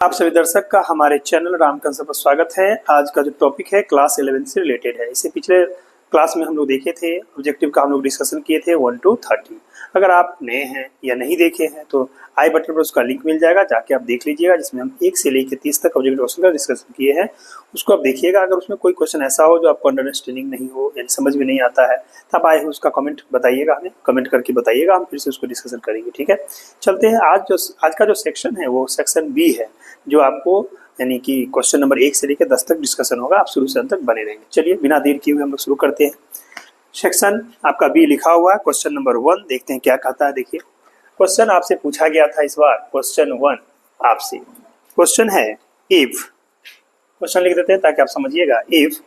आप सभी दर्शक का हमारे चैनल रामकंस पर स्वागत है। आज का जो टॉपिक है क्लास 11 से रिलेटेड है। इसे पिछले क्लास में हम लोग देखे थे, ऑब्जेक्टिव का हम लोग डिस्कशन किए थे 1 to 30। अगर आप नए हैं या नहीं देखे हैं तो आई बटन पर उसका लिंक मिल जाएगा, जाके आप देख लीजिएगा, जिसमें हम 1 से लेकर 30 तक ऑब्जेक्टिव क्वेश्चन का डिस्कशन किए हैं। उसको आप देखिएगा। अगर उसमें कोई क्वेश्चन ऐसा हो जो आपको अंडरस्टैंडिंग नहीं हो या समझ में नहीं आता है तो आप आए हो उसका कमेंट बताइएगा, हमें कमेंट करके बताइएगा, हम फिर से उसको डिस्कशन करेंगे। ठीक है, चलते हैं। आज का जो सेक्शन है वो सेक्शन बी है, जो आपको यानी कि क्वेश्चन नंबर 1 से लेकर 10 तक डिस्कशन होगा। आप शुरू से अंत तक बने रहेंगे। चलिए बिना देर किए हुए हम लोग शुरू करते हैं। सेक्शन आपका बी लिखा हुआ है। क्वेश्चन नंबर 1 देखते हैं क्या कहता है। देखिए, क्वेश्चन आपसे पूछा गया था इस बार। क्वेश्चन 1 आपसे क्वेश्चन है, इफ, क्वेश्चन लिख देते हैं ताकि आप समझिएगा। If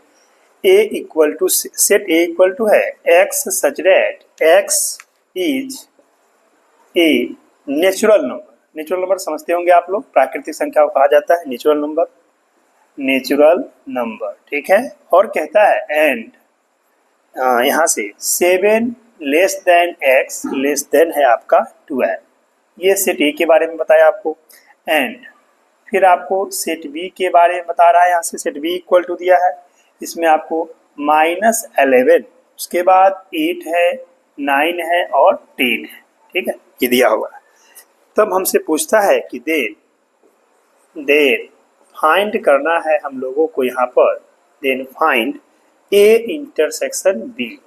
A equal to, set A equal to है x such that x is a natural number. Natural number समझते होंगे आप लोग, प्राकृतिक संख्या को कहा जाता है नेचुरल नंबर, नेचुरल नंबर। ठीक है, और कहता है एंड यहाँ से 7 less than x, less then है आपका 12। ये सेट ए के बारे में बताया आपको। एंड फिर आपको सेट बी के बारे में बता रहा है। यहाँ से सेट बी इक्वल टू दिया है, इसमें आपको -11, उसके बाद 8 है, 9 है और 10 है। ठीक है, ये दिया हुआ है। तब हमसे पूछता है कि देन फाइंड करना है हम लोगों को यहाँ पर। Then find A intersection B.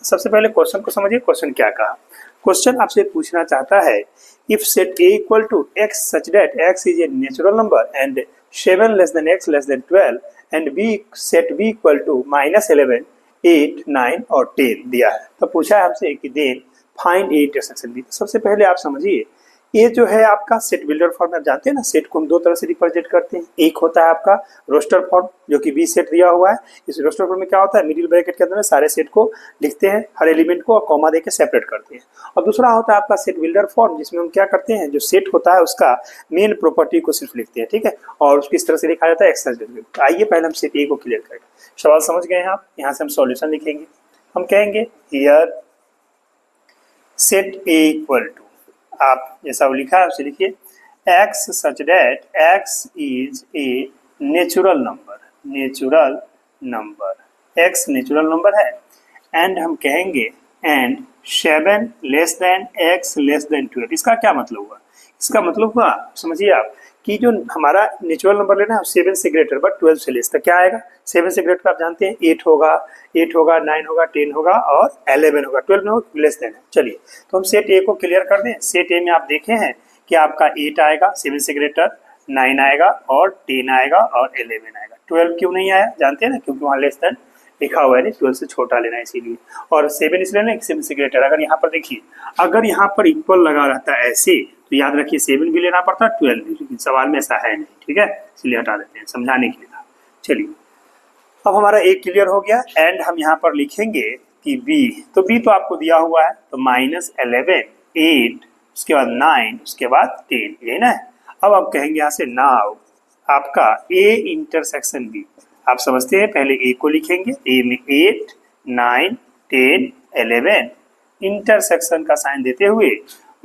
सबसे पहले क्वेश्चन को समझिए। क्वेश्चन क्या कहा? क्वेश्चन आपसे पूछना चाहता है, if set A equal to x such that x is a natural number and 7 less than x less than 12 and B set B equal to -11, 8, 9 और 10 दिया है। तो पूछा है हमसे कि then find A intersection B. सबसे पहले आप समझिए, ये जो है आपका सेट बिल्डर फॉर्म। आप जानते हैं ना, सेट को हम दो तरह से रिप्रेजेंट करते हैं। एक होता है आपका रोस्टर फॉर्म, जो कि बी सेट दिया हुआ है। इस रोस्टर फॉर्म में क्या होता है, मिडिल ब्रैकेट के अंदर सारे सेट को लिखते हैं, हर एलिमेंट को, और कॉमा देके सेपरेट करते हैं। और दूसरा होता है आपका सेट बिल्डर फॉर्म, जिसमें हम क्या करते हैं, जो सेट होता है उसका मेन प्रॉपर्टी को सिर्फ लिखते हैं। ठीक है, और उसको इस तरह से लिखा जाता है एक्स। आइए पहले हम सेट ए को क्लियर करें। सवाल समझ गए हैं आप? यहाँ से हम सॉल्यूशन लिखेंगे। हम कहेंगे here set A equal to, आप जैसा वो लिखा है उसे लिखिए, x such that x is a natural number, natural number, x natural number है। एंड हम कहेंगे and 7 less than x less than 12। इसका क्या मतलब हुआ? इसका मतलब हुआ, समझिए आप, कि जो हमारा नेचुरल नंबर लेना है 7 से ग्रेटर बट 12 से लेस, तक क्या आएगा? 7 से ग्रेटर आप जानते हैं 8 होगा, 8 होगा, 9 होगा, 10 होगा और 11 होगा, 12 में होगा लेस देन है। चलिए, तो हम सेट ए को क्लियर कर दें। सेट ए में आप देखे हैं कि आपका 8 आएगा 7 से ग्रेटर, 9 आएगा और 10 आएगा और 11 आएगा। 12 क्यों नहीं आया? जानते हैं ना, क्योंकि वहाँ लेस देन लिखा हुआ है, 12 से छोटा लेना है इसीलिए। और 7 इसलिए ना 7 से ग्रेटर। अगर यहाँ पर देखिए, अगर यहाँ पर इक्वल लगा रहता है ऐसे, तो याद रखिए 7 भी लेना पड़ता है, 12 भी, लेकिन सवाल में ऐसा है नहीं। ठीक है, इसलिए हटा देते हैं, समझाने के लिए था। चलिए, अब हमारा एक क्लियर हो गया। एंड हम यहाँ पर लिखेंगे कि बी, तो बी तो आपको दिया हुआ है, तो -11, 8, उसके बाद 9, उसके बाद 10, ये ना। अब आप कहेंगे यहाँ से नाउ आपका ए इंटरसेक्शन बी। आप समझते हैं, पहले ए को लिखेंगे, ए में 8, 9, 10, 11, इंटरसेक्शन का साइन देते हुए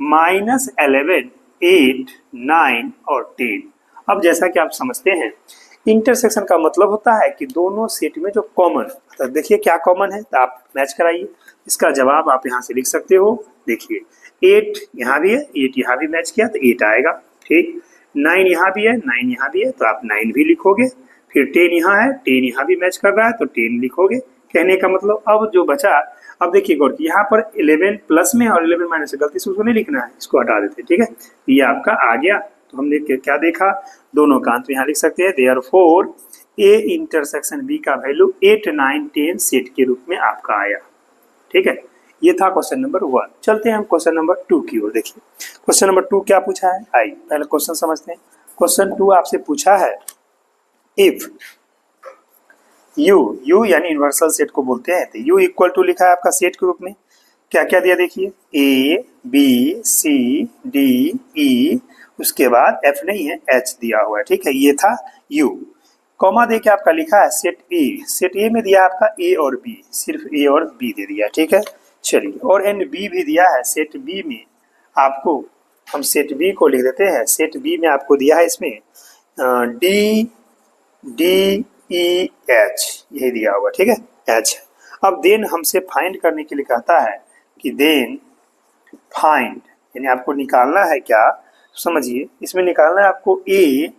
-11, 8, 9 और 10। अब जैसा कि आप समझते हैं, इंटरसेक्शन का मतलब होता है कि दोनों सेट में जो कॉमन, तो देखिए क्या कॉमन है, तो आप मैच कराइए। इसका जवाब आप यहाँ से लिख सकते हो। देखिए 8 यहाँ भी है, 8 यहाँ भी मैच किया तो 8 आएगा। ठीक, 9 यहाँ भी है, 9 यहाँ भी है, तो आप 9 भी लिखोगे। फिर 10 यहाँ है, 10 यहाँ भी मैच कर रहा है तो 10 लिखोगे। कहने का मतलब अब जो बचा, अब देखिए गौर की, यहाँ पर 11 प्लस में और 11 माइनस से, गलती से उसको नहीं लिखना है, इसको हटा देते हैं। ठीक है, ये आपका आ गया। तो हमने क्या देखा, दोनों का अंत यहाँ लिख सकते हैं। देयरफॉर ए इंटरसेक्शन बी का वैल्यू 8, 9, 10 सेट के रूप में आपका आया। ठीक है, ये था क्वेश्चन नंबर 1। चलते हैं हम क्वेश्चन नंबर 2 की ओर। देखिए क्वेश्चन नंबर 2 क्या पूछा है, आइए पहले क्वेश्चन समझते हैं। क्वेश्चन 2 आपसे पूछा है, इफ यू यानी यूनिवर्सल सेट को बोलते हैं, तो यू इक्वल टू लिखा है आपका सेट के रूप में। क्या क्या दिया देखिए, ए बी सी डी ई, उसके बाद एफ नहीं है, एच दिया हुआ है। ठीक है, ये था यू। कॉमा दे के आपका लिखा है सेट ए। सेट ए में दिया आपका ए और बी, सिर्फ ए और बी दे दिया। ठीक है, चलिए, और एंड बी भी दिया है। सेट बी में आपको, हम सेट बी को लिख देते हैं। सेट बी में आपको दिया है इसमें डी डी ई एच यही दिया होगा, ठीक है, एच। अब देन हमसे फाइंड करने के लिए कहता है कि देन फाइंड, यानी आपको निकालना है क्या, समझिए, इसमें निकालना है आपको ए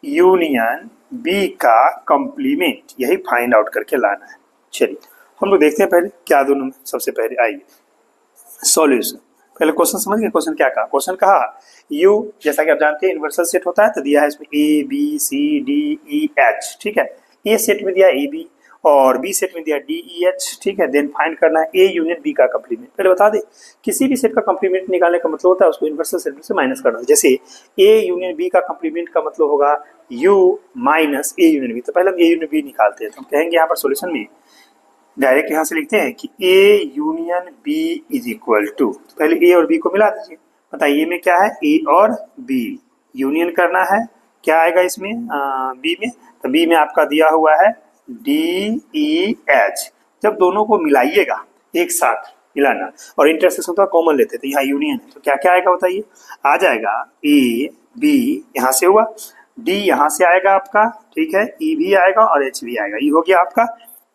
यूनियन बी का कंप्लीमेंट, यही फाइंड आउट करके लाना है। चलिए हम लोग देखते हैं पहले क्या दोनों में। सबसे पहले आइए सॉल्यूशन, पहले क्वेश्चन समझ गए। क्वेश्चन क्या कहा, क्वेश्चन कहा यू, जैसा कि आप जानते हैं यूनिवर्सल सेट होता है, तो दिया है इसमें A B C D E H, ठीक है। ए सेट में दिया ए बी और बी सेट में दिया डी ई एच, ठीक है। देन फाइंड करना है ए यूनियन बी का कंप्लीमेंट। पहले बता दे, किसी भी सेट का कंप्लीमेंट निकालने का मतलब होता है उसको यूनिवर्सल सेट में से माइनस करना। जैसे ए यूनियन बी का कंप्लीमेंट का मतलब होगा U minus A union B, तो पहले हम ए यूनियन बी निकालते हैं। तो हम कहेंगे यहाँ पर सोल्यूशन में डायरेक्ट यहाँ से लिखते हैं कि A union B is equal to, पहले ए और बी को मिला दीजिए। बताइए में क्या है, ए और बी यूनियन करना है, क्या आएगा इसमें बी में, तो बी में आपका दिया हुआ है डी ई एच। जब दोनों को मिलाइएगा एक साथ मिलाना और इंटरसेक्शन तो कॉमन लेते थे, यहाँ यूनियन है, तो क्या क्या आएगा बताइए। आ जाएगा ए बी यहाँ से हुआ, डी यहाँ से आएगा आपका, ठीक है, ई भी आएगा और एच भी आएगा, ये हो गया आपका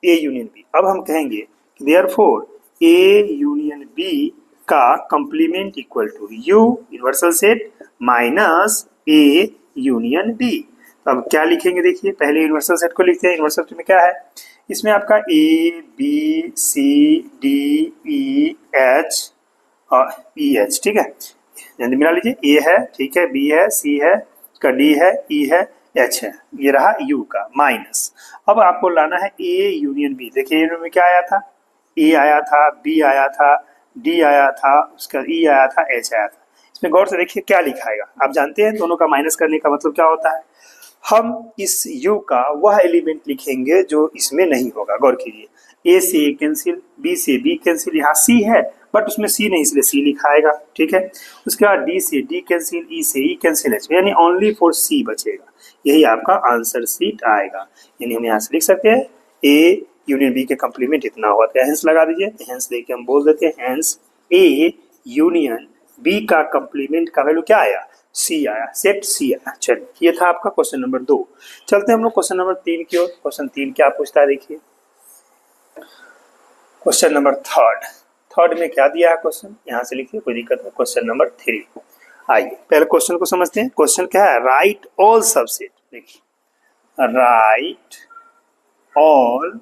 ए यूनियन बी। अब हम कहेंगे देयरफॉर ए यूनियन बी का complement equal to U universal set minus A union B. तो अब क्या लिखेंगे, देखिए पहले यूनिवर्सल सेट को लिखते हैं। यूनिवर्सल सेट में क्या है, इसमें आपका A B C D E H और ई एच, ठीक है, जल्दी मिला लीजिए। ए है, ठीक है, बी है, सी है, इसका डी है, ई है, एच है, ये रहा यू का माइनस। अब आपको लाना है ए यूनियन बी। देखिए यूनियन में क्या आया था, ए आया था, बी आया था, डी आया था, उसका ई आया था, एच आया था। इसमें गौर से देखिए क्या लिखाएगा, आप जानते हैं दोनों का माइनस करने का मतलब क्या होता है। हम इस यू का वह एलिमेंट लिखेंगे जो इसमें नहीं होगा। गौर कीजिए, ए से ए कैंसिल, बी से बी कैंसिल, यहाँ सी है बट उसमें सी नहीं इसलिए सी लिखाएगा, ठीक है। उसके बाद डी से डी कैंसिल, ई से ई कैंसिल, एच, यानी ओनली फॉर सी बचेगा, यही आपका आंसर सीट आएगा। यानी हम यहाँ से लिख सकते हैं ए यूनियन बी के कंप्लीमेंट इतना हुआ, तो हेंस लगा दीजिए, हेंस देके हम बोल देते हैं हेंस ए यूनियन बी का कंप्लीमेंट का वैल्यू क्या आया, सी आया, सेट सी आया। चलिए ये था आपका क्वेश्चन नंबर 2। चलते हैं हम लोग क्वेश्चन नंबर 3 की ओर। क्वेश्चन 3 क्या पूछता है, देखिए क्वेश्चन नंबर थर्ड में क्या दिया है क्वेश्चन, यहाँ से लिखिए, कोई दिक्कत नहीं। क्वेश्चन नंबर 3, आइए पहले क्वेश्चन को समझते हैं। क्वेश्चन क्या है, राइट ऑल सबसेट, देखिए right all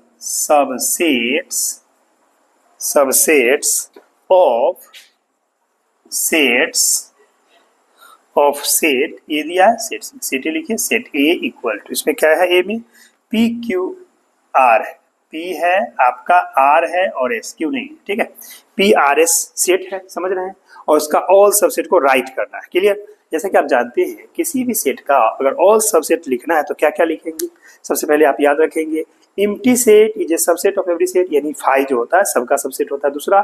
subsets of set ए दिया है, सेट ए लिखिए, सेट ए इक्वल टू, इसमें क्या है, ए में पी क्यू आर है, पी है आपका, आर है और एस, क्यू नहीं है, ठीक है। पी आर एस सेट है, समझ रहे हैं, और उसका ऑल सबसेट को राइट करना है, क्लियर। जैसे कि आप जानते हैं किसी भी सेट का अगर ऑल सबसेट लिखना है तो क्या क्या लिखेंगे। सबसे पहले आप याद रखेंगे empty set is a subset of every set, यानी फाई जो होता है सबका सबसेट होता है। दूसरा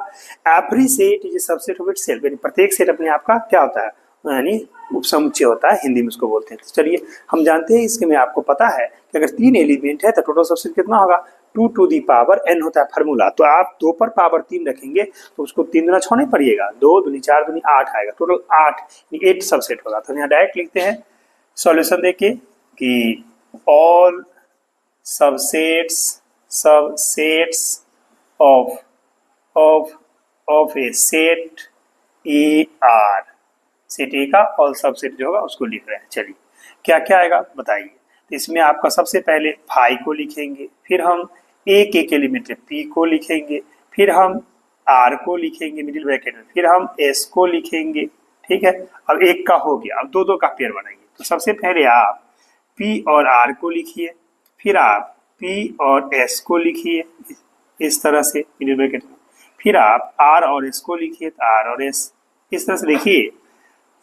every set is a subset of itself, यानी प्रत्येक सेट अपने आप का क्या होता है, यानी उपसमुच्चय होता है, हिंदी में उसको बोलते हैं। तो चलिए हम जानते हैं, इसके में आपको पता है कि अगर 3 एलिमेंट है तो टोटल सबसेट कितना होगा, 2 टू दी पावर n होता है फार्मूला। तो आप 2 पर पावर 3 रखेंगे तो उसको 3 गुना 6 नहीं पड़िएगा, 2 दूनी 4 दूनी 8 आएगा, टोटल 8 सबसेट होगा। तो यहाँ डायरेक्ट लिखते हैं सॉल्यूशन देके कि all subsets of A set A R, set ए का ऑल सबसेट जो होगा उसको लिख रहे हैं। चलिए क्या क्या आएगा बताइए। तो इसमें आपका सबसे पहले फाई को लिखेंगे, फिर हम एक एलिमेंट पी को लिखेंगे, फिर हम आर को लिखेंगे मिडिल ब्रैकेट में, फिर हम एस को लिखेंगे, ठीक है। अब एक का हो गया, अब दो का पेयर बनाएंगे। तो सबसे पहले आप पी और आर को लिखिए, फिर आप पी और एस को लिखिए इस तरह से मिडिल ब्रैकेट में, फिर आप आर और एस को लिखिए, तो आर और एस इस तरह से लिखिए।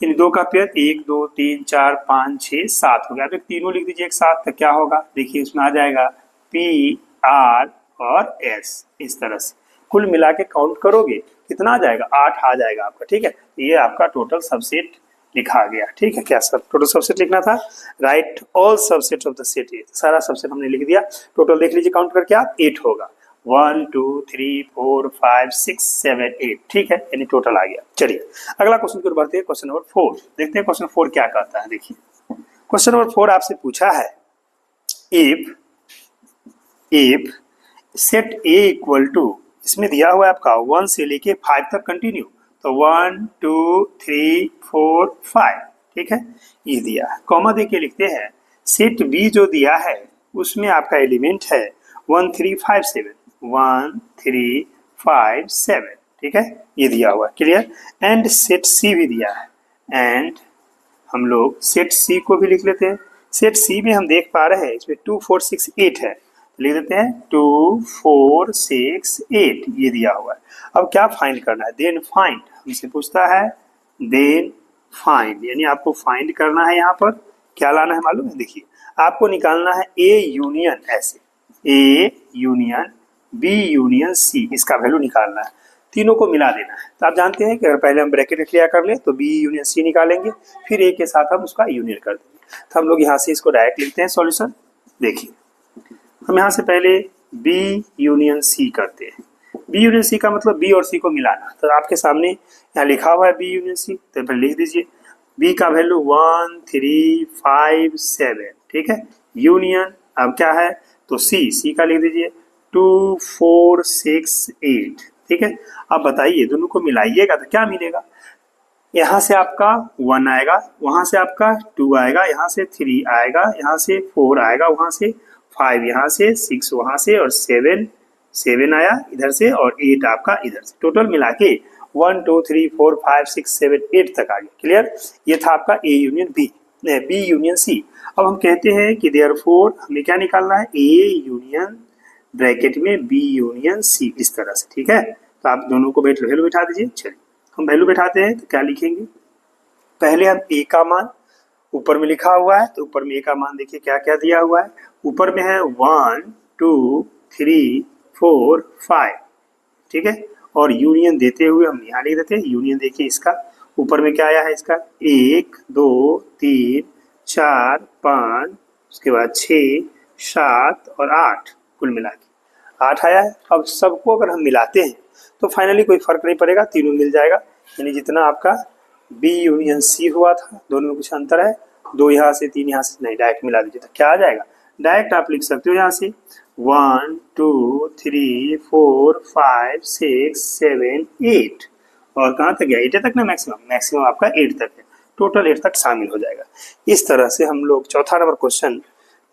इन 2 का पेयर 1 2 3 4 5 6 7 हो गया। अब तीनों लिख दीजिए एक साथ, तो क्या होगा, देखिए इसमें आ जाएगा पी आर और एस, इस तरह से कुल मिला के काउंट करोगे कितना आ जाएगा, 8 आ जाएगा आपका, ठीक है। ये आपका टोटल सबसेट लिखा गया, ठीक है। क्या सब टोटल सबसेट लिखना था, right all subset of the set ए, सारा सबसेट हमने लिख दिया। टोटल देख लीजिए काउंट करके आप 8 होगा, 1 2 3 4 5 6 7 8, ठीक है, यानी टोटल आ गया। चलिए अगला क्वेश्चन की ओर बढ़ते हैं, क्वेश्चन नंबर 4 देखते हैं। क्वेश्चन 4 क्या कहता है, देखिए क्वेश्चन नंबर 4 आपसे पूछा है if set A equal to, इसमें दिया हुआ है आपका 1 से लेके 5 तक कंटिन्यू, तो 1 2 3 4 5, ठीक है, ये दिया है। कॉमा देके लिखते हैं सेट बी जो दिया है उसमें आपका एलिमेंट है 1 3 5 7, 1 3 5 7, ठीक है, ये दिया हुआ है, क्लियर। एंड सेट सी भी दिया है, एंड हम लोग सेट सी को भी लिख लेते हैं। सेट सी में हम देख पा रहे हैं इसमें 2 4 6 8 है, लिख देते हैं 2 4 6 8, ये दिया हुआ है। अब क्या फाइंड करना है, देन फाइंड, हमसे पूछता है देन फाइंड, यानी आपको फाइंड करना है। यहाँ पर क्या लाना है मालूम है, देखिए आपको निकालना है ए यूनियन, ऐसे A union B union C, इसका वैल्यू निकालना है, तीनों को मिला देना है। तो आप जानते हैं कि अगर पहले हम ब्रैकेट क्लियर कर ले तो बी यूनियन सी निकालेंगे, फिर ए के साथ हम उसका यूनियन कर देंगे। तो हम लोग यहाँ से इसको डायरेक्ट लिखते हैं सॉल्यूशन। देखिए हम यहाँ से पहले बी यूनियन सी करते हैं। बी यूनियन सी का मतलब बी और सी को मिलाना, तो आपके सामने यहाँ लिखा हुआ है बी यूनियन सी, तो फिर लिख दीजिए बी का वैल्यू 1 3 5 7, ठीक है, यूनियन अब क्या है तो सी का लिख दीजिए 2 4 6 8, ठीक है। अब बताइए दोनों को मिलाइएगा तो क्या मिलेगा, यहाँ से आपका 1 आएगा, वहां से आपका 2 आएगा, यहाँ से 3 आएगा, यहाँ से 4 आएगा, वहां से 5, यहाँ से 6 वहां से, और 7 आया इधर से, और 8 आपका इधर से। टोटल मिला के 1 2 3 4 5 6 7 8 तक आ गया, क्लियर। ये था आपका A union B union C. अब हम कहते हैं कि देयरफॉर हमें क्या निकालना है, ए यूनियन ब्रैकेट में बी यूनियन सी, इस तरह से, ठीक है। तो आप दोनों को वैल्यू बैठा दीजिए। चलिए हम वैल्यू बैठाते हैं, तो क्या लिखेंगे, पहले हम ए का मान, ऊपर में लिखा हुआ है तो ऊपर में ए का मान देखिए क्या क्या दिया हुआ है, ऊपर में है 1 2 3 4 5, ठीक है, और यूनियन देते हुए हम यहाँ लिख देते हैं यूनियन। देखिए इसका ऊपर में क्या आया है, इसका 1 2 3 4 5, उसके बाद 6 7 और 8, कुल मिला के 8 आया है। अब सबको अगर हम मिलाते हैं तो फाइनली कोई फर्क नहीं पड़ेगा, तीनों मिल जाएगा, यानी जितना आपका बी यूनियन सी हुआ था दोनों में कुछ अंतर है, 2 यहाँ से 3 यहाँ से नहीं, डायरेक्ट मिला दीजिए तो क्या आ जाएगा, डायरेक्ट आप लिख सकते हो यहाँ से 1 2 3 4 5 6 7 8, और कहाँ तक गया 8 तक ना, मैक्सिमम आपका 8 तक है, टोटल 8 तक शामिल हो जाएगा। इस तरह से हम लोग चौथा नंबर क्वेश्चन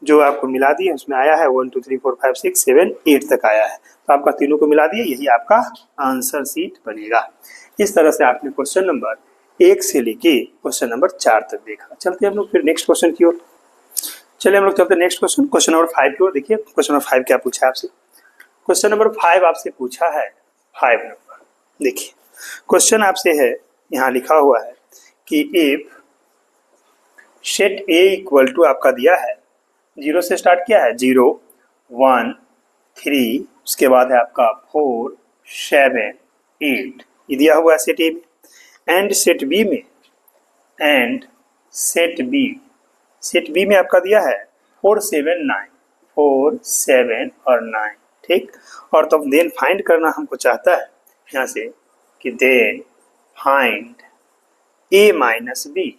जो आपको मिला दिए उसमें आया है 1 2 3 4 5 6 7 8 तक आया है, तो आपका तीनों को मिला दिए, यही आपका आंसर सीट बनेगा। इस तरह से आपने क्वेश्चन नंबर 1 से लेके क्वेश्चन नंबर 4 तक देखा। चलते हैं हम लोग फिर नेक्स्ट क्वेश्चन की ओर। चलिए हम लोग चलते हैं नेक्स्ट क्वेश्चन नंबर 5 की ओर। देखिए क्वेश्चन नंबर 5 क्या पूछा है आपसे, क्वेश्चन नंबर 5 आपसे पूछा है 5 नंबर। देखिए क्वेश्चन आपसे है, यहाँ लिखा हुआ है कि if set A equal to आपका दिया है 0 से स्टार्ट किया है, 0 1 3, उसके बाद है आपका 4 7 8, ये दिया हुआ है सेट ए में। एंड सेट बी में, एंड सेट बी में आपका दिया है 4 7 9, 4 7 और 9, ठीक। और तो देन फाइंड करना हमको चाहता है यहाँ से कि देन फाइंड ए माइनस बी,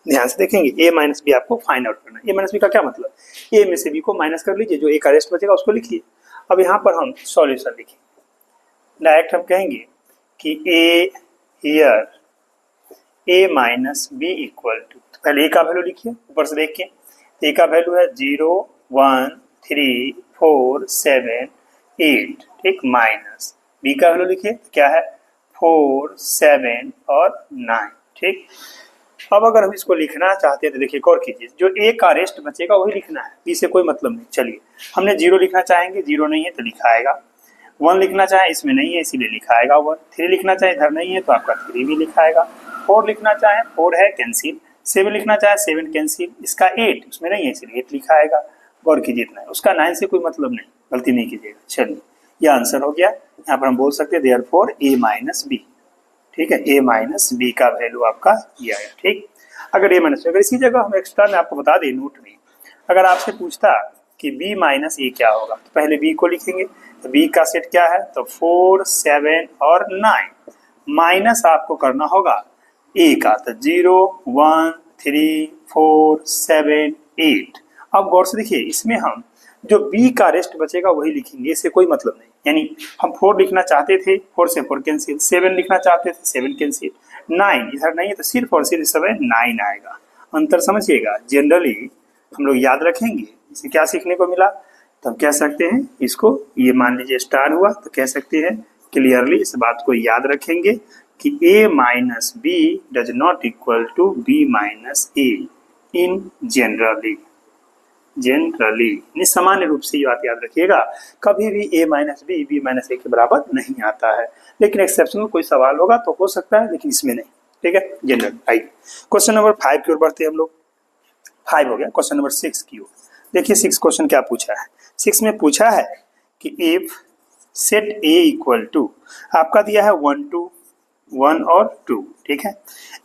ध्यान से देखेंगे ए माइनस बी आपको फाइंड आउट करना है। ए माइनस बी का क्या मतलब, ए में से बी को माइनस कर लीजिए, जो ए का रेस्ट बचेगा उसको लिखिए। अब यहाँ पर हम सॉल्यूशन लिखेंगे, डायरेक्ट हम कहेंगे कि A here A minus B equal to, पहले ए का वैल्यू लिखिए ऊपर से देख के, ए का वैल्यू है 0 1 3 4 7 8, ठीक, माइनस बी का वैल्यू लिखिए क्या है 4 7 और 9, ठीक। अब अगर हम इसको लिखना चाहते हैं तो देखिए एक और कीजिए, जो ए का रेस्ट बचेगा वही लिखना है, बी से कोई मतलब नहीं। चलिए हमने 0 लिखना चाहेंगे, 0 नहीं है तो लिखा आएगा, 1 लिखना चाहे इसमें नहीं है इसीलिए लिखा आएगा 1, 3 लिखना चाहे इधर नहीं है तो आपका 3 भी लिखा आएगा, 4 लिखना चाहे 4 है कैंसिल, 7 लिखना चाहे 7 कैंसिल, इसका 8 उसमें नहीं है इसलिए 8 लिखा आएगा। गौर कीजिए इतना है, उसका 9 से कोई मतलब नहीं, गलती नहीं कीजिएगा। चलिए ये आंसर हो गया। यहाँ पर हम बोल सकते हैं देयरफॉर ए माइनस बी, ठीक है, ए माइनस बी का वैल्यू आपका ये आया, ठीक। अगर ए माइनस, अगर इसी जगह हम एक्स्ट्रा में आपको बता दें नोट में, अगर आपसे पूछता कि बी माइनस ए क्या होगा तो पहले बी को लिखेंगे, तो बी का सेट क्या है तो 4 7 और 9, माइनस आपको करना होगा ए का, तो 0 1 3 4 7 8। अब गौर से देखिए, इसमें हम जो बी का रेस्ट बचेगा वही लिखेंगे, इससे कोई मतलब नहीं। यानी हम 4 लिखना चाहते थे, 4 से 4 कैंसिल, 7 लिखना चाहते थे, 7 कैंसिल, 9 इधर नहीं है तो सिर्फ और सिर्फ इस समय 9 आएगा। अंतर समझिएगा। जनरली हम लोग याद रखेंगे। इसे क्या सीखने को मिला, तो हम कह सकते हैं इसको, ये मान लीजिए स्टार हुआ, तो कह सकते हैं क्लियरली इस बात को याद रखेंगे कि a minus B does not equal to b minus A in generally. Generally सामान्य रूप से ये बात याद रखिएगा, कभी भी a minus B b minus A के बराबर नहीं आता है। लेकिन एक्सेप्शनल कोई सवाल होगा तो हो सकता है, लेकिन इसमें नहीं। ठीक है, जनरल। आइए क्वेश्चन नंबर 5 की ओर बढ़ते हैं हम लोग। 5 हो गया, क्वेश्चन नंबर 6 की ओर देखिए। 6 क्वेश्चन क्या पूछा है। 6 में पूछा है कि if set a equal to, आपका दिया है 1 2 1 और 2, ठीक है,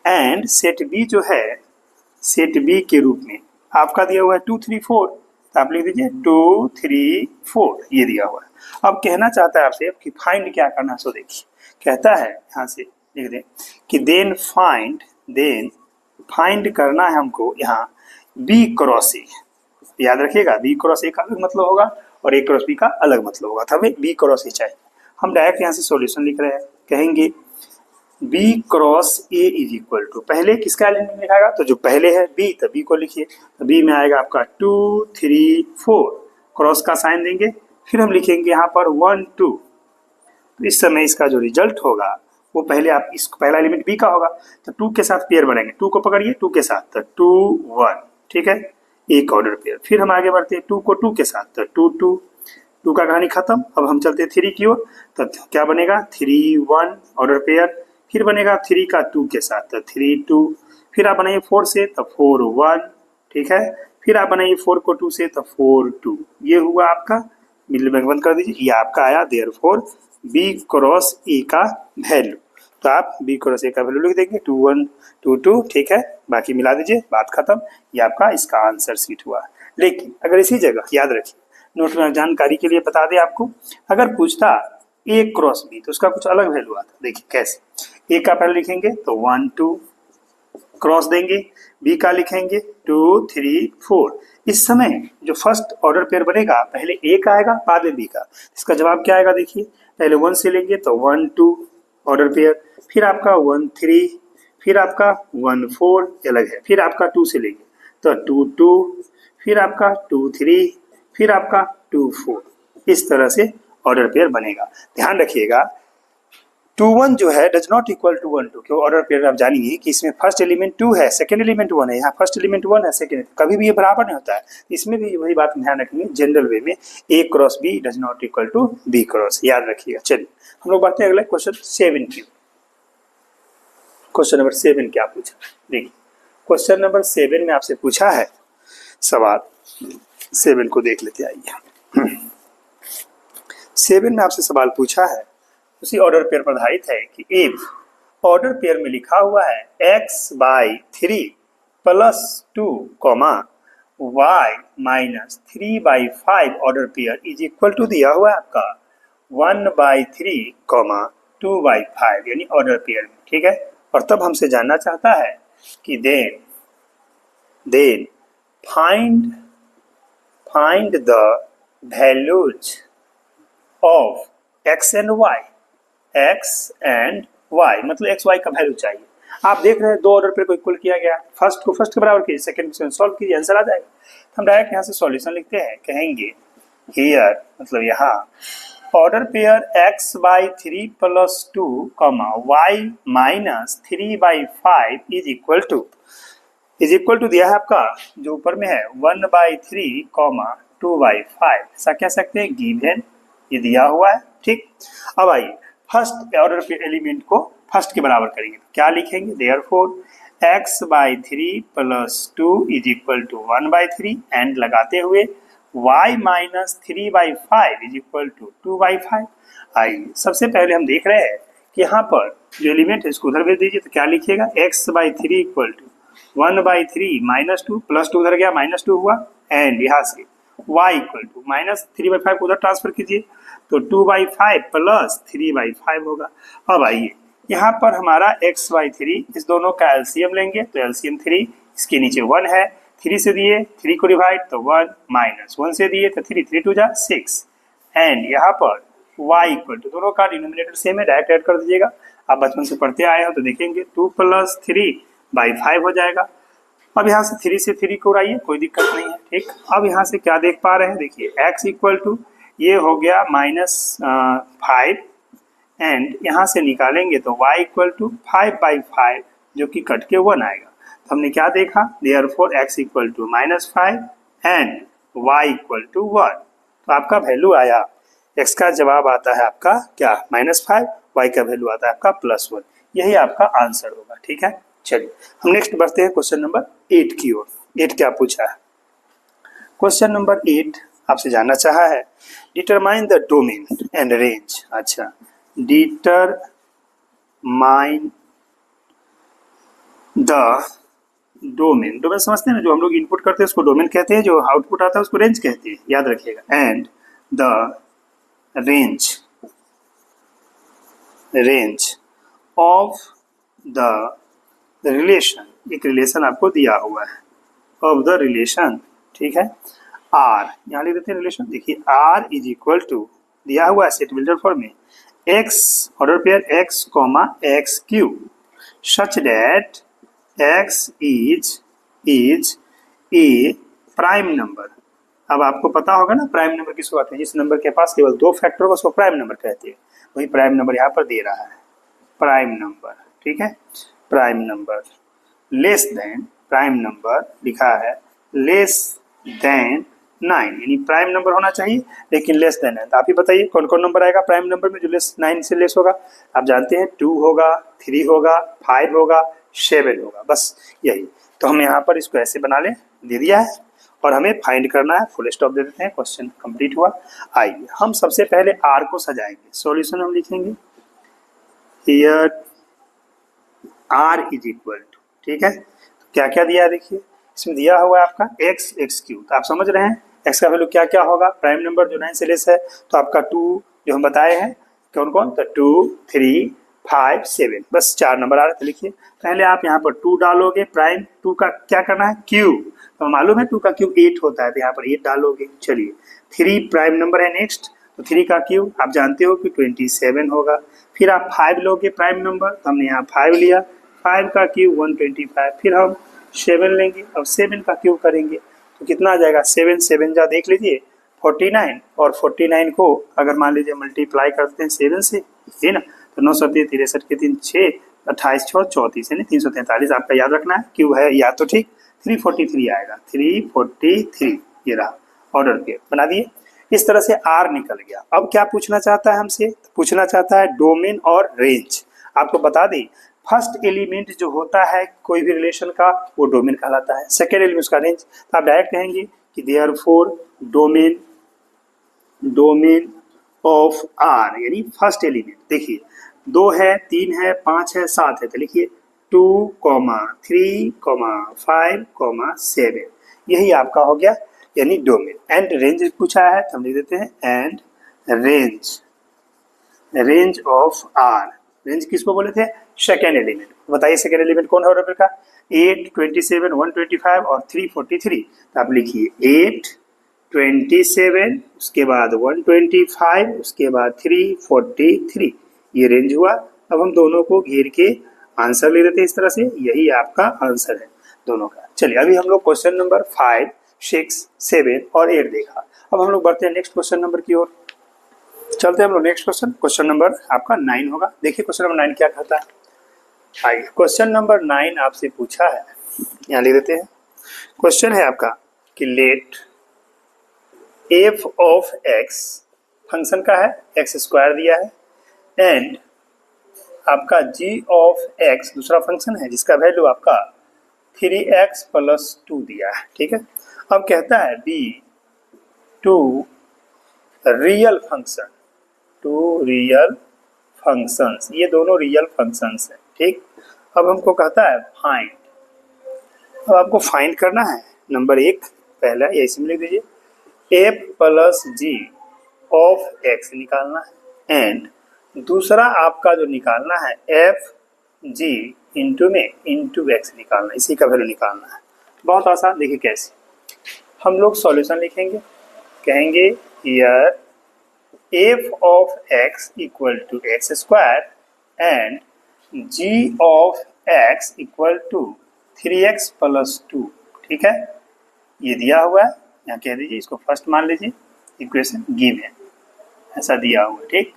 एंड सेट b जो है, सेट b के रूप में आपका दिया हुआ है 2 3 4, तो आप लिख दीजिए 2 3 4, ये दिया हुआ है। अब कहना चाहता है आपसे कि फाइंड क्या करना है। सो देखिए, कहता है यहाँ से लिख दें कि देन फाइंड करना है हमको यहाँ b क्रॉस ए। याद रखिएगा, b क्रॉस ए का अलग मतलब होगा और a क्रॉस b का अलग मतलब होगा, तो हमें b क्रॉस ए चाहिए। हम डायरेक्ट यहाँ से सॉल्यूशन लिख रहे हैं, कहेंगे b cross a is equal to, पहले किसका एलिमेंट लिखाएगा, तो जो पहले है b, तो b को लिखिए, तो b में आएगा आपका 2 3 4, क्रॉस का साइन देंगे, फिर हम लिखेंगे यहाँ पर 1 2। तो इस समय इसका जो रिजल्ट होगा वो पहले आप इस पहला एलिमेंट b का होगा, तो 2 के साथ पेयर बनेंगे, 2 को पकड़िए 2 के साथ, तो 2 1, ठीक है, एक ऑर्डर पेयर। फिर हम आगे बढ़ते हैं 2 को 2 के साथ, तो 2 2, 2 का कहानी खत्म। अब हम चलते हैं 3 की ओर, तो क्या बनेगा 3 1 ऑर्डर पेयर, फिर बनेगा 3 का 2 के साथ, तो 3 2, फिर आप बनाइए 4 से, तो 4 1, ठीक है, फिर आप बनाइए 4 को 2 से, तो 4 2, ये हुआ आपका, मिडिल में बंद कर दीजिए, ये आपका आया देयरफॉर b क्रॉस a का वैल्यू। तो आप b क्रॉस a का वैल्यू लिख देंगे 2 1 2 2, ठीक है, बाकी मिला दीजिए, बात खत्म। ये आपका इसका आंसर सीट हुआ। लेकिन अगर इसी जगह याद रखिए, नोट में जानकारी के लिए बता दें आपको, अगर पूछता a क्रॉस b तो उसका कुछ अलग वैल्यू आता। देखिए कैसे, a का पहले लिखेंगे तो 1 2, क्रॉस देंगे, b का लिखेंगे 2 3 4। इस समय जो फर्स्ट ऑर्डर पेयर बनेगा पहले a का आएगा बाद में b का। इसका जवाब क्या आएगा, देखिए पहले 1 से लेंगे तो 1 2 ऑर्डर पेयर, फिर आपका 1 3, फिर आपका 1 4, ये अलग है, फिर आपका 2 से लेंगे तो 2 2, फिर आपका 2 3, फिर आपका 2 4। इस तरह से ऑर्डर पेयर बनेगा। ध्यान रखिएगा 2 1 जो है डज नॉट इक्वल टू 1 2, क्यों ऑर्डर पेयर आप जानिए कि इसमें फर्स्ट एलिमेंट 2 है, सेकंड एलिमेंट 1 है, यहाँ फर्स्ट एलिमेंट 1 है, सेकंड, कभी भी ये बराबर नहीं होता है। इसमें भी वही बात ध्यान रखेंगे, जनरल वे में a cross b does not equal to b cross, याद रखिएगा। चलिए हम लोग बढ़ते हैं अगले क्वेश्चन 7 की। क्वेश्चन नंबर 7 क्या पूछा, देखिए क्वेश्चन नंबर 7 में आपसे पूछा है सवाल, 7 को देख लेते आइए। 7 में आपसे सवाल पूछा है, उसी ऑर्डर पेयर पर आधारित है कि इफ ऑर्डर पेयर में लिखा हुआ है x/3 + 2, y - 3/5 order pair is equal to, दिया हुआ है आपका 1/3, 2/5, यानी ऑर्डर पेयर में, ठीक है। और तब हमसे जानना चाहता है कि then find the values of x and y, x and y मतलब x y का वैल्यू चाहिए। आप देख रहे हैं दो ऑर्डर पेयर को इक्वल किया गया, फर्स्ट को फर्स्ट के बराबर कीजिए, सेकंड को सॉल्व कीजिए, आंसर आ जाएगा। हम डायरेक्ट यहाँ से सॉल्यूशन लिखते हैं, कहेंगे हियर मतलब यहाँ order pair x/3 + 2, y - 3/5 is equal to दिया है आपका, जो ऊपर में है 1/3, 2/5, ऐसा कह सकते हैं गिवन, ये दिया हुआ है, ठीक। अब आइए फर्स्ट ऑर्डर पे एलिमेंट को फर्स्ट के बराबर करेंगे, तो क्या लिखेंगे, therefore x/3 + 2 is equal to 1/3, and लगाते हुए y - 3/5 इज इक्वल टू 2/5। आइए सबसे पहले हम देख रहे हैं कि यहाँ पर जो एलिमेंट है इसको उधर भेज दीजिए, तो क्या लिखिएगा, x/3 इक्वल टू 1/3 - 2, प्लस 2 उधर गया -2 हुआ, एंड यहाँ से y इक्वल टू -3/5 उधर ट्रांसफर कीजिए, तो 2/5 + 3/5 होगा। अब आइए यहाँ पर हमारा x/3, इस दोनों का एलसीएम लेंगे, तो एलसीएम 3, इसके नीचे 1 है, 3 से दिए 3 को डिवाइड तो 1 माइनस 1 से दिए तो 3, 3 2 जा 6 एंड यहाँ पर y इक्वल टू, दोनों का डिनोमिनेटर सेम है, डायरेक्ट ऐड कर दीजिएगा। आप बचपन से पढ़ते आए हो तो देखेंगे 2 + 3/5 हो जाएगा। अब यहाँ से 3 से 3 को उड़ाइए, कोई दिक्कत नहीं है, ठीक। अब यहाँ से क्या देख पा रहे हैं, देखिए x इक्वल टू ये हो गया -5 एंड यहाँ से निकालेंगे तो y इक्वल टू 5/5 जो कि कट के 1 आएगा। तो हमने क्या देखा, therefore x equal to -5 and y equal to 1। तो आपका वैल्यू आया, x का जवाब आता है आपका क्या -5, y का वैल्यू आता है आपका +1। यही आपका आंसर होगा, ठीक है। चलिए हम नेक्स्ट बढ़ते हैं क्वेश्चन नंबर 8 की ओर। 8 क्या पूछा है, क्वेश्चन नंबर 8 आपसे जानना चाहा है determine the domain and range. अच्छा, डिटरमाइन द डोमेन, डोमेन समझते हैं ना, जो हम लोग इनपुट करते हैं उसको डोमेन कहते हैं, जो आउटपुट आता है उसको रेंज कहते हैं, याद रखिएगा। And the range of the relation, एक रिलेशन आपको दिया हुआ है, ऑफ द रिलेशन, ठीक है। आर, यहाँ लिख देते हैं रिलेशन, देखिए आर इज इक्वल टू दिया हुआ है सेट बिल्डर फॉर्म में x, order pair x, x cube such that x is a prime number. अब आपको पता होगा ना प्राइम नंबर किसको कहते हैं, जिस नंबर के पास केवल 2 फैक्टर होगा उसको प्राइम नंबर कहते हैं। वही प्राइम नंबर यहाँ पर दे रहा है, प्राइम नंबर, ठीक है। Prime number less than, prime number लिखा है लेस देन 9, यानी प्राइम नंबर होना चाहिए लेकिन लेस देन है। तो आप ही बताइए कौन कौन नंबर आएगा प्राइम नंबर में जो 9 से लेस होगा। आप जानते हैं 2 होगा, 3 होगा, 5 होगा, 7 होगा, बस यही। तो हम यहाँ पर इसको ऐसे बना लें, दे दिया है और हमें फाइंड करना है, फुल स्टॉप दे देते हैं, क्वेश्चन कंप्लीट हुआ। आइए हम सबसे पहले आर को सजाएंगे, सॉल्यूशन हम लिखेंगे here R is equal to, ठीक है। तो क्या क्या दिया है देखिए, इसमें दिया हुआ है आपका x क्यूब। तो आप समझ रहे हैं x का वैल्यू क्या क्या होगा, प्राइम नंबर जो 9 से लेस है तो आपका 2 जो हम बताए हैं कौन कौन, तो 2, 3, 5, 7, बस 4 नंबर आ रहे थे। लिखिए पहले आप यहाँ पर 2 डालोगे, प्राइम 2 का क्या करना है क्यूब, तो मालूम है 2 का क्यूब 8 होता है, तो यहाँ पर 8 डालोगे। चलिए 3 प्राइम नंबर है नेक्स्ट, तो 3 का क्यूब आप जानते हो कि 27 होगा। फिर आप 5 लोगे प्राइम नंबर, तो हमने यहाँ 5 लिया, 5 का क्यूब 125। फिर हम 7 लेंगे, अब 7 का क्यूब करेंगे तो कितना आ जाएगा, 7 7 जा देख लीजिए 49, और 49 को अगर मान लीजिए मल्टीप्लाई करते हैं 7 से, है ना, तो 9 7 63 के 3 6, 28 6 34 यानी 343 आपका याद रखना है, क्यूब है या तो ठीक 343 आएगा, 343 ये रहा, ऑर्डर पे बना दिए। इस तरह से आर निकल गया। अब क्या पूछना चाहता है हमसे, पूछना चाहता है डोमेन और रेंज। आपको बता दें फर्स्ट एलिमेंट जो होता है कोई भी रिलेशन का वो डोमेन कहलाता है, सेकेंड एलिमेंट उसका रेंज। तो आप डायरेक्ट कहेंगे कि देयरफॉर डोमेन ऑफ आर यानी फर्स्ट एलिमेंट, देखिए 2 है, 3 है, 5 है, 7 है, तो लिखिए 2, 3, 5, 7, यही आपका हो गया यानी डोमेन। एंड रेंज पूछा है तो हम लिख देते हैं and range of R. Range किसको बोले थे, सेकेंड एलिमेंट। बताइए सेकेंड एलिमेंट कौन है ऑर्डर का, 8, 27, 125 और 343। तो आप लिखिए 8, 27, उसके बाद 125, उसके बाद 343, ये रेंज हुआ। अब हम दोनों को घेर के आंसर ले देते हैं इस तरह से, यही आपका आंसर है दोनों का। चलिए अभी हम लोग क्वेश्चन नंबर 5, 6, 7 और 8 देखा। अब हम लोग बढ़ते हैं नेक्स्ट क्वेश्चन नंबर की ओर। चलते हैं हम लोग नेक्स्ट क्वेश्चन, क्वेश्चन नंबर आपका 9 होगा। देखिए क्वेश्चन नंबर 9 क्या कहता है। आइए क्वेश्चन नंबर 9 आपसे पूछा है, यहाँ लिख देते हैं। क्वेश्चन है आपका कि let f of x function का है, x² दिया है, एंड आपका g ऑफ x दूसरा फंक्शन है जिसका वैल्यू आपका 3x + 2 दिया है, ठीक है। अब कहता है b two real function, two real functions, ये दोनों रियल फंक्शंस हैं, ठीक। अब हमको कहता है फाइंड, अब आपको फाइंड करना है नंबर 1 पहला ये इसमें लिख दीजिए f + g ऑफ x निकालना है, एंड दूसरा आपका जो निकालना है f g इंटू x निकालना है, इसी का वैल्यू निकालना है। बहुत आसान, देखिए कैसे हम लोग सॉल्यूशन लिखेंगे, कहेंगे here f of x equal to x square and g of x equal to 3x plus 2। ठीक है, ये दिया हुआ है, यहाँ कह दीजिए, इसको फर्स्ट मान लीजिए, इक्वेशन गिवन ऐसा दिया हुआ है। ठीक,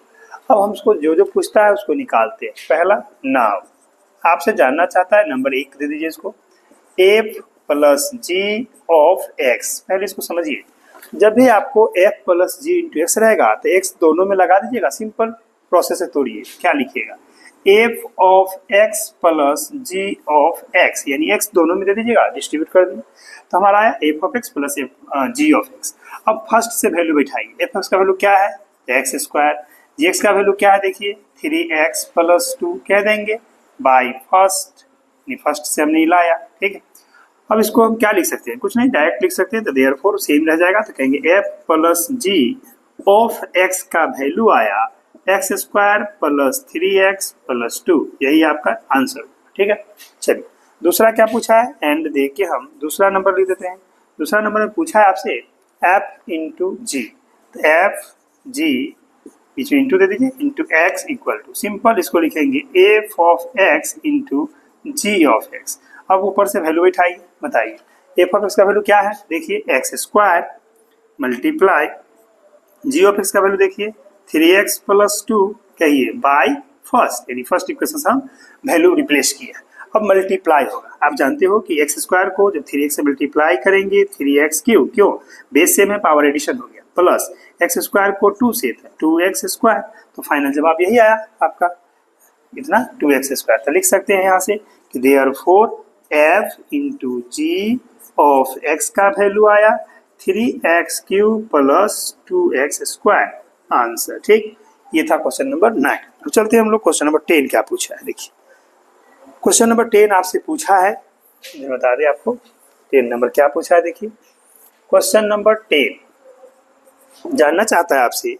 अब हम उसको जो जो पूछता है उसको निकालते हैं। पहला नाउ आपसे जानना चाहता है, नंबर 1 दे दीजिए इसको, f plus g of x। पहले इसको समझिए, जब भी आपको f plus g into x रहेगा तो x दोनों में लगा दीजिएगा, सिंपल प्रोसेस है। तोड़िए, क्या लिखिएगा, f of x plus g of x, यानी x दोनों में दे दीजिएगा, डिस्ट्रीब्यूट कर दीजिए, तो हमारा आया f of x plus g of x। अब फर्स्ट से वैल्यू बैठाइए, f का वैल्यू क्या है, एक्स स्क्वायर, जी एक्स का वैल्यू क्या है, देखिए 3x प्लस 2 कह देंगे बाई फर्स्ट, फर्स्ट से हमने लाया। ठीक है, अब इसको हम क्या लिख सकते हैं, कुछ नहीं, डायरेक्ट लिख सकते हैं, तो देयरफॉर सेम रह जाएगा, तो कहेंगे f plus g of x का वैल्यू आया x square plus 3x plus 2, यही आपका आंसर। ठीक है, चलिए दूसरा क्या पूछा है, एंड देख के हम दूसरा नंबर लिख देते हैं। दूसरा नंबर में पूछा है आपसे f इंटू जी, तो f g बीच में इंटू दे दीजिए, into x equal to, simple इसको लिखेंगे f of x into g of x। अब ऊपर से वैल्यू बैठाइए, बताइए f ऑफ x का वैल्यू क्या है, देखिए x square multiply g of x का वैल्यू देखिए 3x प्लस 2 कहिए बाई फर्स्ट, यानी फर्स्ट इक्वेशन से हम वैल्यू रिप्लेस किया। अब मल्टीप्लाई होगा, आप जानते हो कि एक्स स्क्वायर को जब 3x से मल्टीप्लाई करेंगे 3x क्यों बेस सेम है, पावर एडिशन हो गया, प्लस एक्स स्क्वायर को 2 से 2x स्क्वायर, तो फाइनल जवाब यही आया आपका, इतना 2x स्क्वायर। तो लिख सकते हैं यहाँ से कि therefore f into g of x का वैल्यू आया 3x cube plus 2x square, answer. ठीक, ये था क्वेश्चन नंबर 9। तो चलते हैं हम लोग क्वेश्चन नंबर 10 क्या पूछा है। देखिए क्वेश्चन नंबर 10 आपसे पूछा है, मैं बता दें आपको 10 नंबर क्या पूछा है। देखिए क्वेश्चन नंबर 10 जानना चाहता है आपसे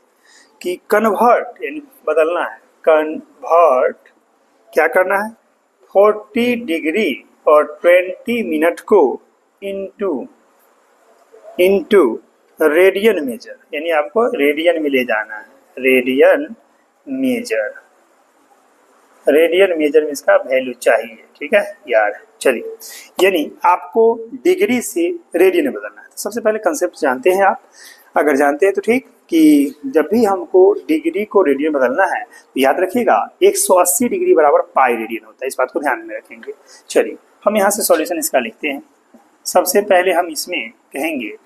कि कन्वर्ट, यानी बदलना है, कन्वर्ट क्या करना है, 40 डिग्री और 20 मिनट को इनटू रेडियन मेजर, यानी आपको रेडियन में ले जाना है, रेडियन मेजर में इसका वैल्यू चाहिए। ठीक है यार, चलिए, यानी आपको डिग्री से रेडियन में बदलना है। तो सबसे पहले कंसेप्ट जानते हैं आप, अगर जानते हैं तो ठीक, कि जब भी हमको डिग्री को रेडियन बदलना है तो याद रखिएगा 180 डिग्री बराबर पाई रेडियन होता है, इस बात को ध्यान में रखेंगे। चलिए हम यहाँ से सॉल्यूशन इसका लिखते हैं। सबसे पहले हम इसमें कहेंगे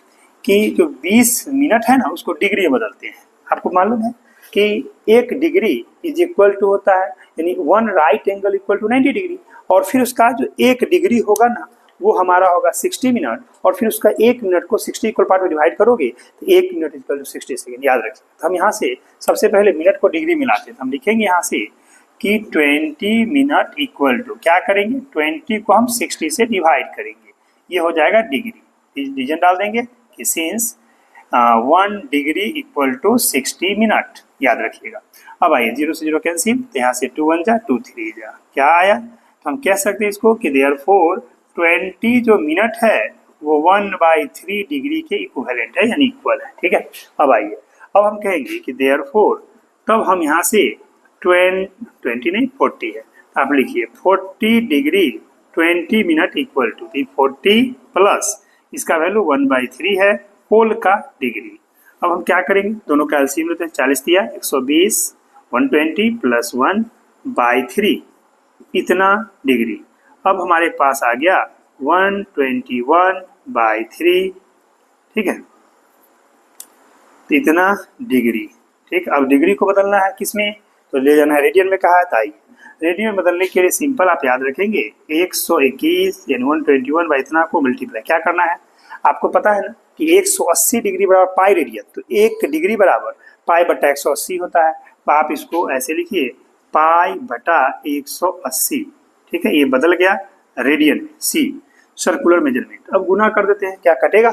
कि जो 20 मिनट है ना उसको डिग्री में बदलते हैं। आपको मालूम है कि 1 डिग्री इज इक्वल टू होता है, यानी 1 right angle equal to 90 degree, और फिर उसका जो 1 डिग्री होगा ना वो हमारा होगा 60 मिनट, और फिर उसका 1 मिनट को 60 इक्वल पार्ट में डिवाइड करोगे तो 1 मिनट इक्वल टू 60 सेकेंड, याद रखिए। तो हम यहाँ से सबसे पहले मिनट को डिग्री मिलाते हैं, तो हम लिखेंगे यहाँ से कि 20 मिनट इक्वल टू, क्या करेंगे, 20 को हम 60 से डिवाइड करेंगे, ये हो जाएगा डिग्री, डिवीजन डाल देंगे कि since 1 degree equal to 60 minute, याद रखिएगा। अब आइए 0 से 0 कैंसिल, तो यहाँ से 2 1 जा 2 3 जा, क्या आया, तो हम कह सकते हैं इसको कि देयरफॉर 20 जो मिनट है वो 1/3 डिग्री के इक्विवेलेंट है, यानी इक्वल है। ठीक है, अब आइए, अब हम कहेंगे कि देयरफॉर, तब हम यहाँ से 20 नहीं 40 है, आप लिखिए 40 degree 20 minute equal to 40 plus इसका वैल्यू 1/3 है होल का डिग्री। अब हम क्या करेंगे, दोनों का एलसीएम लेते हैं, 40 दिया 120, 120 प्लस 1/3 इतना डिग्री। अब हमारे पास आ गया 121/3, ठीक है, तो इतना डिग्री। ठीक, अब डिग्री को बदलना है किसमें, तो ले जाना है रेडियन में, कहा है ताई। रेडियन में बदलने के लिए सिंपल आप याद रखेंगे 121 यानी 121 बाई इतना को मल्टीप्लाई क्या करना है, आपको पता है ना कि 180 डिग्री बराबर पाई रेडियन, तो 1 डिग्री बराबर पाई बटा 180 होता है, तो आप इसको ऐसे लिखिए पाई बटा 180। ठीक है, ये बदल गया रेडियन में, सी सर्कुलर मेजरमेंट। अब गुना कर देते हैं, क्या कटेगा,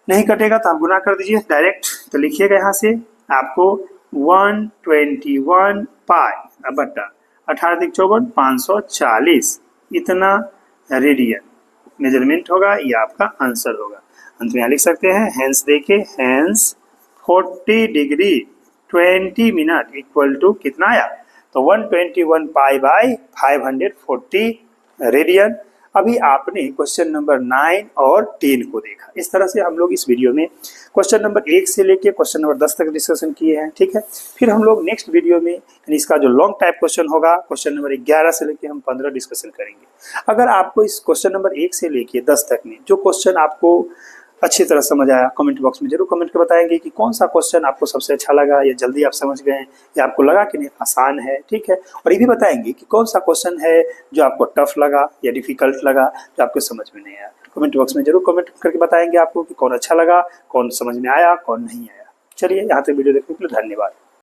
नहीं कटेगा तो आप गुना कर दीजिए डायरेक्ट, तो लिखिएगा यहाँ से आपको 121 पाई बटा 18 × 54 540 इतना रेडियन, मेजरमेंट होगा, ये आपका आंसर होगा। अंत में यहाँ लिख सकते हैं हैंस, देखिए hence 40 degree 20 minute equal to कितना आया, तो 121 पाई बाई 540 रेडियन। अभी आपने क्वेश्चन नंबर 9 और 10 को देखा। इस तरह से हम लोग इस वीडियो में क्वेश्चन नंबर 1 से लेके क्वेश्चन नंबर 10 तक डिस्कशन किए हैं, ठीक है। फिर हम लोग नेक्स्ट वीडियो में इसका जो लॉन्ग टाइप क्वेश्चन होगा क्वेश्चन नंबर 11 से लेके हम 15 डिस्कशन करेंगे। अगर आपको इस क्वेश्चन नंबर 1 से लेके 10 तक में जो क्वेश्चन आपको अच्छी तरह समझ आया, कमेंट बॉक्स में जरूर कमेंट कर बताएंगे कि कौन सा क्वेश्चन आपको सबसे अच्छा लगा, या जल्दी आप समझ गए या आपको लगा कि नहीं आसान है, ठीक है। और ये भी बताएंगे कि कौन सा क्वेश्चन है जो आपको टफ लगा या डिफिकल्ट लगा, जो आपको समझ में नहीं आया। कमेंट बॉक्स में जरूर कमेंट करके बताएंगे आपको कि कौन अच्छा लगा, कौन समझ में आया, कौन नहीं आया। चलिए, यहाँ तक वीडियो देखने के लिए धन्यवाद।